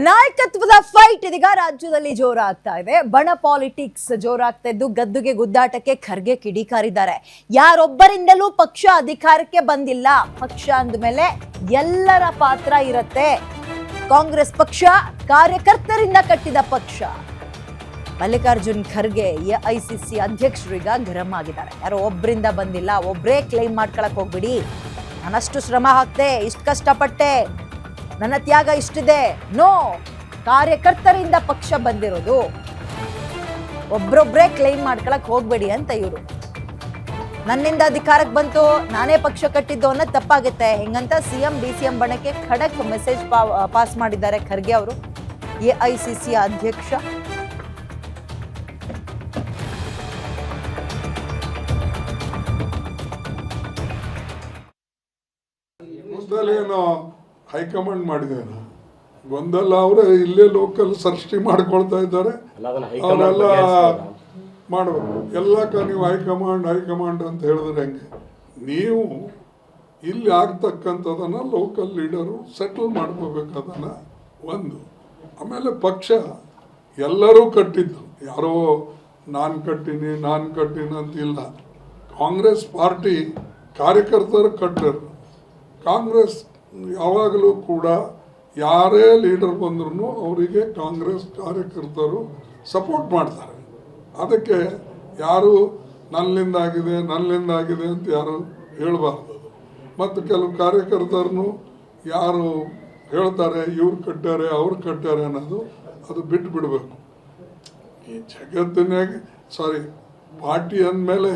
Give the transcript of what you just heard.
ನಾಯಕತ್ವದ ಫೈಟ್ ಇದೀಗ ರಾಜ್ಯದಲ್ಲಿ ಜೋರಾಗ್ತಾ ಇದೆ. ಬಣ ಪಾಲಿಟಿಕ್ಸ್ ಜೋರಾಗ್ತಾ ಇದ್ದು ಗದ್ದುಗೆ ಗುದ್ದಾಟಕ್ಕೆ ಖರ್ಗೆ ಕಿಡಿಕಾರಿದ್ದಾರೆ. ಯಾರೊಬ್ಬರಿಂದಲೂ ಪಕ್ಷ ಅಧಿಕಾರಕ್ಕೆ ಬಂದಿಲ್ಲ. ಪಕ್ಷ ಅಂದಮೇಲೆ ಎಲ್ಲರ ಪಾತ್ರ ಇರುತ್ತೆ. ಕಾಂಗ್ರೆಸ್ ಪಕ್ಷ ಕಾರ್ಯಕರ್ತರಿಂದ ಕಟ್ಟಿದ ಪಕ್ಷ. ಮಲ್ಲಿಕಾರ್ಜುನ್ ಖರ್ಗೆ ಎಐಸಿಸಿ ಅಧ್ಯಕ್ಷರು ಈಗ ಗರಂ ಆಗಿದ್ದಾರೆ. ಯಾರೋ ಒಬ್ಬರಿಂದ ಬಂದಿಲ್ಲ, ಒಬ್ಬರೇ ಕ್ಲೈಮ್ ಮಾಡ್ಕೊಳಕ್ ಹೋಗ್ಬಿಡಿ. ನಾನಷ್ಟು ಶ್ರಮ ಹಾಕ್ತೆ, ಇಷ್ಟು ಕಷ್ಟಪಟ್ಟೆ, ನನ್ನ ತ್ಯಾಗ ಇಷ್ಟಿದೆ. ನೋ, ಕಾರ್ಯಕರ್ತರಿಂದ ಪಕ್ಷ ಬಂದಿರೋದು. ಒಬ್ರೊಬ್ರೇ ಕ್ಲೈಮ್ ಮಾಡ್ಕೊಳಕ್ ಹೋಗ್ಬೇಡಿ ಅಂತ ಇವರು. ನನ್ನಿಂದ ಅಧಿಕಾರಕ್ಕೆ ಬಂತು, ನಾನೇ ಪಕ್ಷ ಕಟ್ಟಿದ್ದು ಅನ್ನೋದು ತಪ್ಪಾಗುತ್ತೆ. ಹೆಂಗಂತ ಸಿಎಂ ಡಿಸಿಎಂ ಬಣಕ್ಕೆ ಖಡಕ್ ಮೆಸೇಜ್ ಪಾಸ್ ಮಾಡಿದ್ದಾರೆ ಖರ್ಗೆ ಅವರು, ಎಐಸಿಸಿ ಅಧ್ಯಕ್ಷ. ಏನೋ ಹೈಕಮಾಂಡ್ ಮಾಡಿದೇನೋ ಗೊಂದಲ. ಅವರೇ ಇಲ್ಲೇ ಲೋಕಲ್ ಸೃಷ್ಟಿ ಮಾಡ್ಕೊಳ್ತಾ ಇದ್ದಾರೆ. ಅವರೆಲ್ಲ ಮಾಡಬೇಕು ಎಲ್ಲಕ್ಕ. ನೀವು ಹೈಕಮಾಂಡ್ ಅಂತ ಹೇಳಿದ್ರೆ ಹೆಂಗೆ? ನೀವು ಇಲ್ಲಿ ಆಗ್ತಕ್ಕಂಥದನ್ನು ಲೋಕಲ್ ಲೀಡರು ಸೆಟಲ್ ಮಾಡ್ಕೋಬೇಕು. ಅದನ್ನು ಒಂದು. ಆಮೇಲೆ ಪಕ್ಷ ಎಲ್ಲರೂ ಕಟ್ಟಿದ್ದು, ಯಾರೋ ನಾನು ಕಟ್ಟಿನಿ ಅಂತಿಲ್ಲ. ಕಾಂಗ್ರೆಸ್ ಪಾರ್ಟಿ ಕಾರ್ಯಕರ್ತರು ಕಟ್ಟರು. ಕಾಂಗ್ರೆಸ್ ಯಾವಾಗಲೂ ಕೂಡ ಯಾರೇ ಲೀಡರ್ ಬಂದ್ರೂ ಅವರಿಗೆ ಕಾಂಗ್ರೆಸ್ ಕಾರ್ಯಕರ್ತರು ಸಪೋರ್ಟ್ ಮಾಡ್ತಾರೆ. ಅದಕ್ಕೆ ಯಾರು ನನ್ನಿಂದಾಗಿದೆ ಅಂತ ಯಾರು ಹೇಳಬಾರ್ದು. ಮತ್ತು ಕೆಲವು ಕಾರ್ಯಕರ್ತರನ್ನು ಯಾರು ಹೇಳ್ತಾರೆ ಇವ್ರು ಕಟ್ಟಾರೆ ಅವ್ರು ಕಟ್ಟಾರೆ ಅನ್ನೋದು ಅದು ಬಿಟ್ಟು ಬಿಡಬೇಕು. ಈ ಜಗತ್ತಿನಾಗ ಪಾರ್ಟಿ ಅಂದಮೇಲೆ